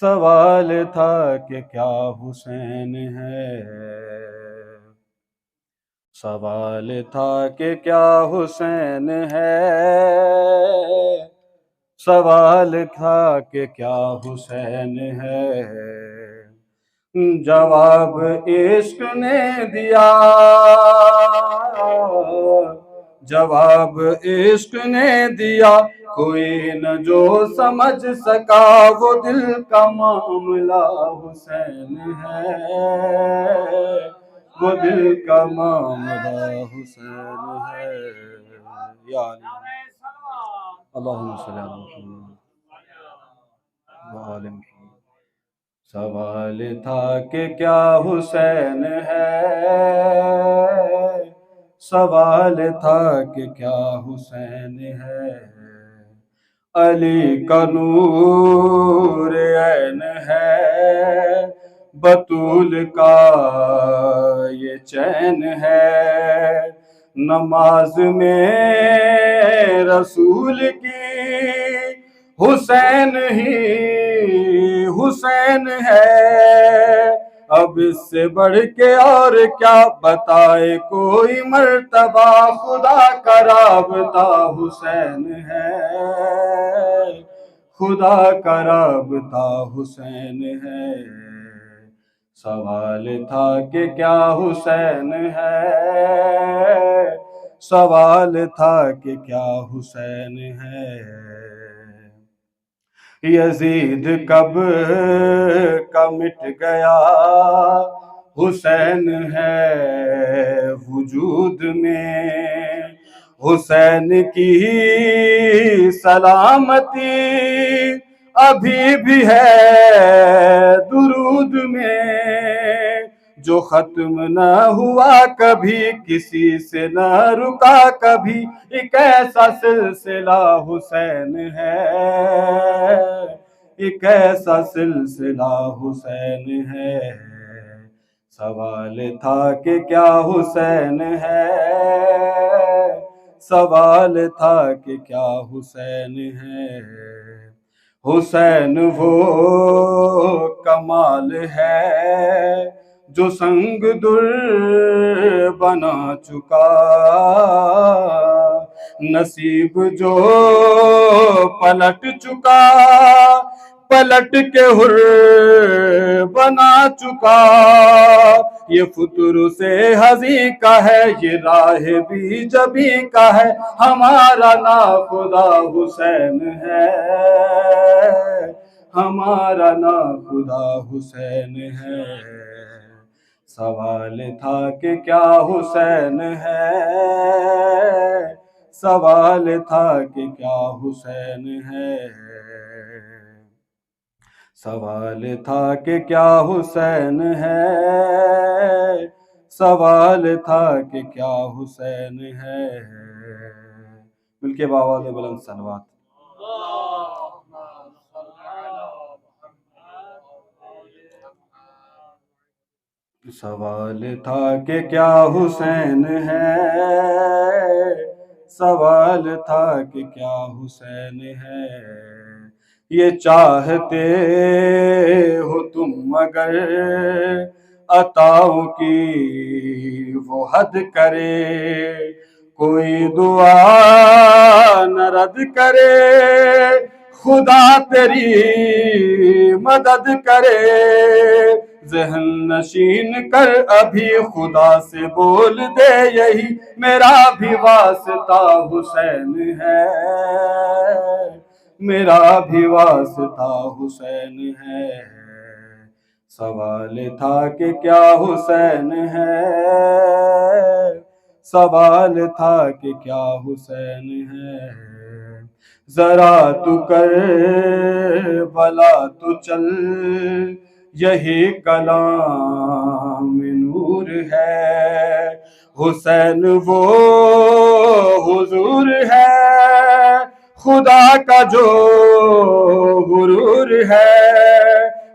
سوال تھا کہ کیا حسین ہے، سوال تھا کہ کیا حسین ہے، سوال تھا کہ کیا حسین ہے، جواب عشق نے دیا، جواب عشق نے دیا، کوئی نہ جو سمجھ سکا، وہ دل کا معاملہ حسین ہے، وہ دل کا معاملہ حسین ہے۔ یا علی اللہم صلی علی محمد وآل محمد۔ سوال تھا کہ کیا حسین ہے، سوال تھا کہ کیا حسین ہے، علی کا نور عین ہے، بطول کا یہ چین ہے، نماز میں رسول کی حسین ہی حسین ہے، اب اس سے بڑھ کے اور کیا بتائے کوئی مرتبہ، خدا کا رابطہ حسین ہے، خدا کا رابطہ حسین ہے، سوال تھا کہ کیا حسین ہے، سوال تھا کہ کیا حسین ہے، یزید کب کا مٹ گیا، حسین ہے وجود میں، حسین کی سلامتی ابھی بھی ہے درود میں، جو ختم نہ ہوا کبھی کسی سے نہ رکا کبھی، ایک ایسا سلسلہ حسین ہے، ایک ایسا سلسلہ حسین ہے، سوال تھا کہ کیا حسین ہے، سوال تھا کہ کیا حسین ہے، حسین وہ کمال ہے جو سنگ در بنا چکا، نصیب جو پلٹ چکا، پلٹ کے حر بنا چکا، یہ فطر سے ہزی کا ہے، یہ راہ بھی جبی کا ہے، ہمارا ناخدا حسین ہے، ہمارا ناخدا حسین ہے، سوال تھا کہ کیا حسین ہے، سوال تھا کہ کیا حسین ہے، سوال تھا کہ کیا حسین ہے، سوال تھا کہ کیا حسین ہے، مل کے باواز بلند صلوات۔ سوال تھا کہ کیا حسین ہے، سوال تھا کہ کیا حسین ہے، یہ چاہتے ہو تم مگر عطاؤں کی وہ حد کرے، کوئی دعا نہ رد کرے، خدا تیری مدد کرے، ذہن نشین کر ابھی خدا سے بول دے، یہی میرا بھی واسطہ حسین ہے، میرا بھی واسطہ حسین ہے، سوال تھا کہ کیا حسین ہے، سوال تھا کہ کیا حسین ہے، ذرا تو کربلا تو چل، یہی کلام نور ہے، حسین وہ حضور ہے، خدا کا جو غرور ہے،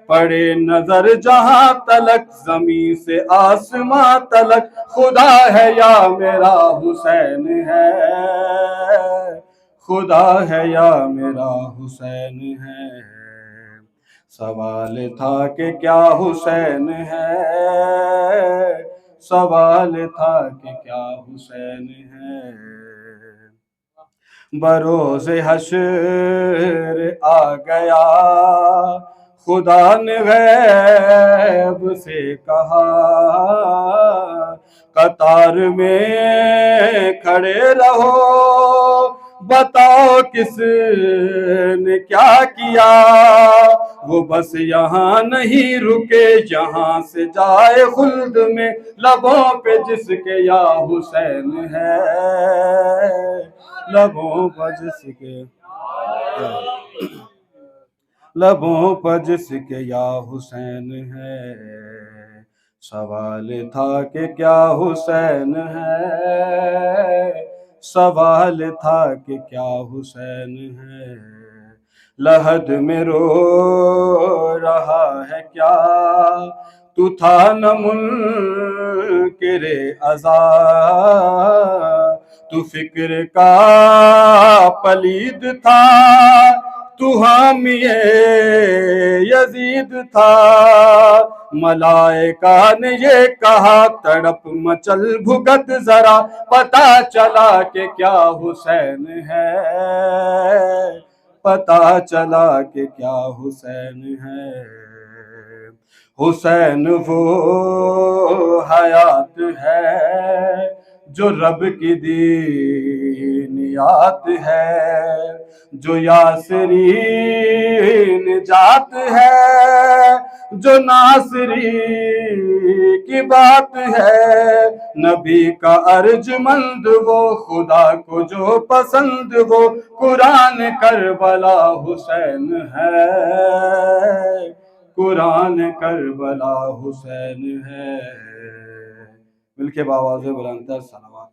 پڑے نظر جہاں تلک زمین سے آسماں تلک، خدا ہے یا میرا حسین ہے، خدا ہے یا میرا حسین ہے، سوال تھا کہ کیا حسین ہے، سوال تھا کہ کیا حسین ہے، بروز حشر آ گیا، خدا نے غیب سے کہا، قطار میں کھڑے رہو، بتاؤ کس نے کیا کیا، وہ بس یہاں نہیں رکے جہاں سے جائے خلد میں، لبوں پہ جس کے یا حسین ہے، لبوں پر جس کے لبوں پر جس کے یا حسین ہے، سوال تھا کہ کیا حسین ہے، سوال تھا کہ کیا حسین ہے، لحد میں رو رہا ہے کیا، تو تھا نہ منکر عزا، تو فکر کا پلید تھا، تو حامی یزید تھا، ملائکہ نے یہ کہا تڑپ مچل بھگت ذرا، پتا چلا کہ کیا حسین ہے، پتا چلا کہ کیا حسین ہے، حسین وہ حیات ہے جو رب کی دینیات ہے، جو یاسری نجات ہے، جو ناصری کی بات ہے، نبی کا ارجمند وہ، خدا کو جو پسند وہ، قرآن کربلا حسین ہے، قرآن کربلا حسین ہے، مل کے باواز بلند تر صلوات